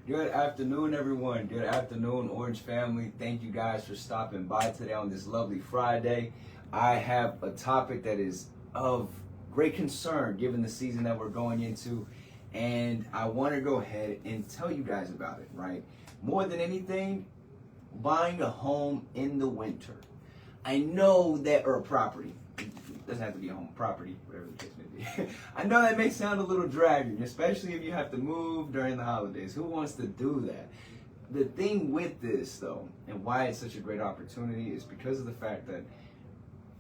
Good afternoon, everyone. Good afternoon, Orange family. Thank you guys for stopping by today on this lovely Friday. I have a topic that is of great concern given the season that we're going into, and I want to go ahead and tell you guys about it, right? More than anything, buying a home in the winter. I know that, or a property. It doesn't have to be a home, property, whatever the case may be. I know that may sound a little dragging, especially if you have to move during the holidays. Who wants to do that? The thing with this, though, and why it's such a great opportunity is because of the fact that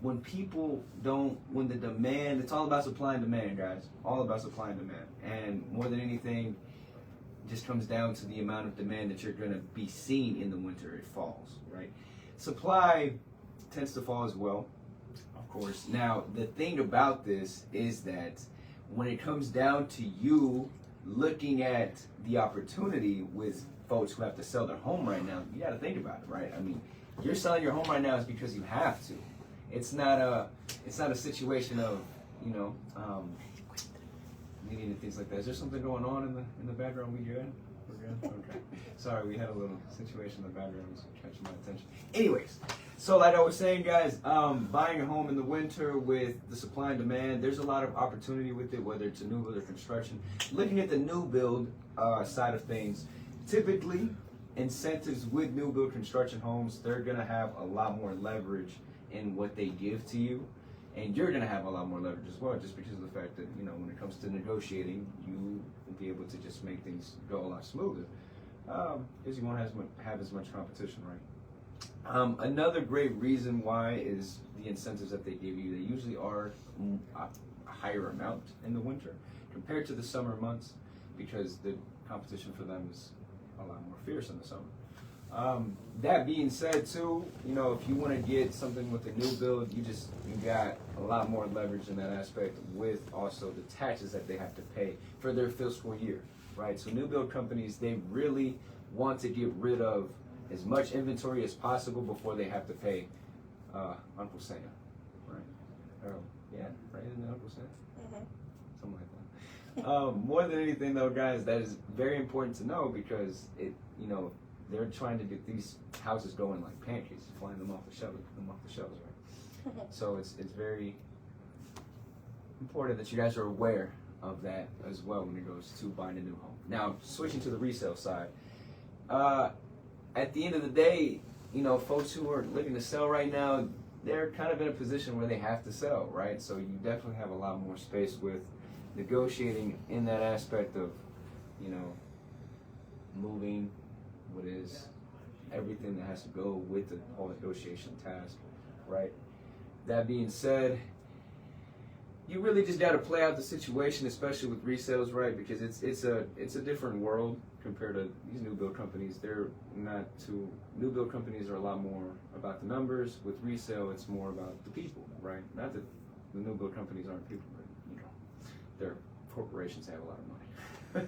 when people don't, when the demand, it's all about supply and demand, guys. All about supply and demand. And more than anything, it just comes down to the amount of demand that you're going to be seeing in the winter. It falls, right? Supply tends to fall as well, of course. Now, the thing about this is that when it comes down to you looking at the opportunity with folks who have to sell their home right now, you got to think about it, right? I mean, you're selling your home right now is because you have to. It's not a situation of, you know, needing and things like that. Is there something going on in the background? We good? We're good? Okay. Sorry, we had a little situation in the background that was catching my attention. Anyways, so like I was saying, guys, buying a home in the winter with the supply and demand, there's a lot of opportunity with it, whether it's a new build or construction. Looking at the new build side of things, typically incentives with new build construction homes, they're gonna have a lot more leverage in what they give to you, and you're going to have a lot more leverage as well, just because of the fact that, you know, when it comes to negotiating, you will be able to just make things go a lot smoother, because you won't have as much competition, right? Another great reason why is the incentives that they give you. They usually are a higher amount in the winter compared to the summer months, because the competition for them is a lot more fierce in the summer. That being said, too, you know, if you want to get something with a new build, you got a lot more leverage in that aspect, with also the taxes that they have to pay for their fiscal year, right? So new build companies, they really want to get rid of as much inventory as possible before they have to pay Uncle Sam, right? Yeah, right, isn't it Uncle Sam? Mm-hmm. Something like that. More than anything, though, guys, that is very important to know, because it, you know, they're trying to get these houses going like pancakes, flying them off the shelves, right? So it's very important that you guys are aware of that as well when it goes to buying a new home. Now, switching to the resale side, at the end of the day, you know, folks who are looking to sell right now, they're kind of in a position where they have to sell, right? So you definitely have a lot more space with negotiating in that aspect of, you know, moving, what is everything that has to go with the whole negotiation task, right? That being said, you really just got to play out the situation, especially with resales, right? Because it's a different world compared to these new build companies. They're not too, new build companies are a lot more about the numbers. With resale, it's more about the people, right? Not that the new build companies aren't people, but, you know, they're corporations that have a lot of money.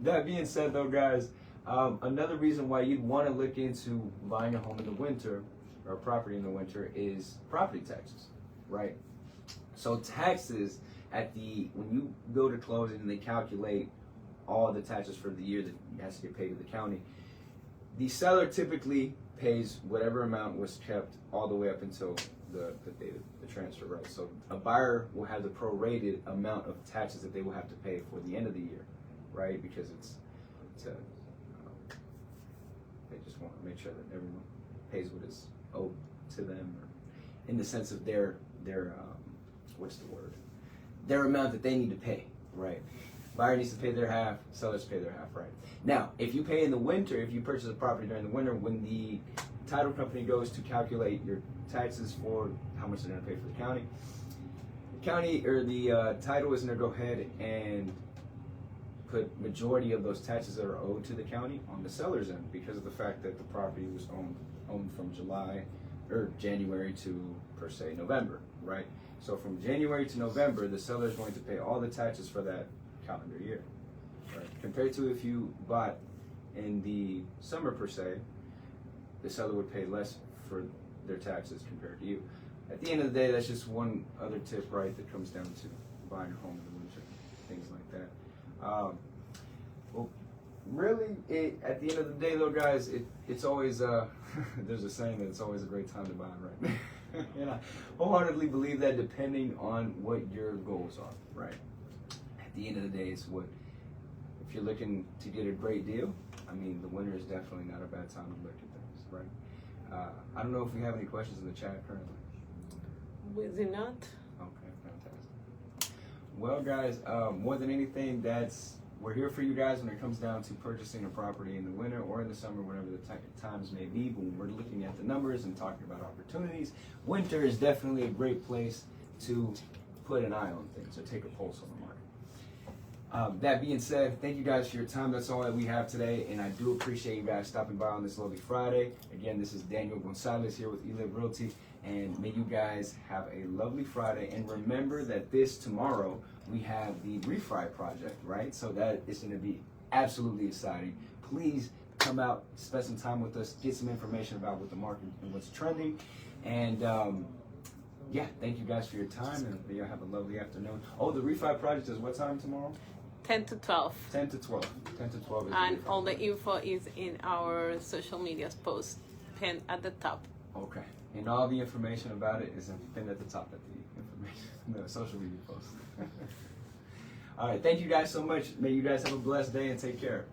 That being said, though, guys, another reason why you'd want to look into buying a home in the winter, or property in the winter, is property taxes, right? So taxes when you go to closing and they calculate all the taxes for the year that has to get paid to the county, the seller typically pays whatever amount was kept all the way up until the date of the transfer, right? So a buyer will have the prorated amount of taxes that they will have to pay for the end of the year, right? Because they just want to make sure that everyone pays what is owed to them, or in the sense of their what's the word? Their amount that they need to pay, right? Buyer needs to pay their half, sellers pay their half, right? Now, if you pay in the winter, if you purchase a property during the winter, when the title company goes to calculate your taxes for how much they're going to pay for the county or the title is going to go ahead and put majority of those taxes that are owed to the county on the seller's end, because of the fact that the property was owned from January to, per se, November, right? So from January to November, the seller is going to pay all the taxes for that calendar year, right? Compared to if you bought in the summer, per se, the seller would pay less for their taxes compared to you. At the end of the day, that's just one other tip, right, that comes down to buying a home in the winter, things like that. Well, really, at the end of the day, though, guys, it's always there's a saying that it's always a great time to buy, right? And I wholeheartedly believe that, depending on what your goals are, right? At the end of the day, it's what, if you're looking to get a great deal, I mean, the winter is definitely not a bad time to look at things, right? I don't know if we have any questions in the chat currently. We do not. Okay, fantastic. Well, guys, more than anything, we're here for you guys when it comes down to purchasing a property in the winter or in the summer, whatever the times may be. But when we're looking at the numbers and talking about opportunities, winter is definitely a great place to put an eye on things or take a pulse on the market. That being said, thank you guys for your time. That's all that we have today, and I do appreciate you guys stopping by on this lovely Friday. Again, this is Daniel Gonzalez here with eLive Realty, and may you guys have a lovely Friday. And remember that tomorrow, we have the refi project, right? So that is going to be absolutely exciting. Please come out, spend some time with us, get some information about what the market and what's trending. And yeah, thank you guys for your time, and may you have a lovely afternoon. Oh, the refi project is what time tomorrow? 10 to 12. 10 to 12. 10 to 12 is And all the info is in our social media post pinned at the top. Okay. And all the information about it is pinned at the top of the information, the social media post. All right. Thank you guys so much. May you guys have a blessed day and take care.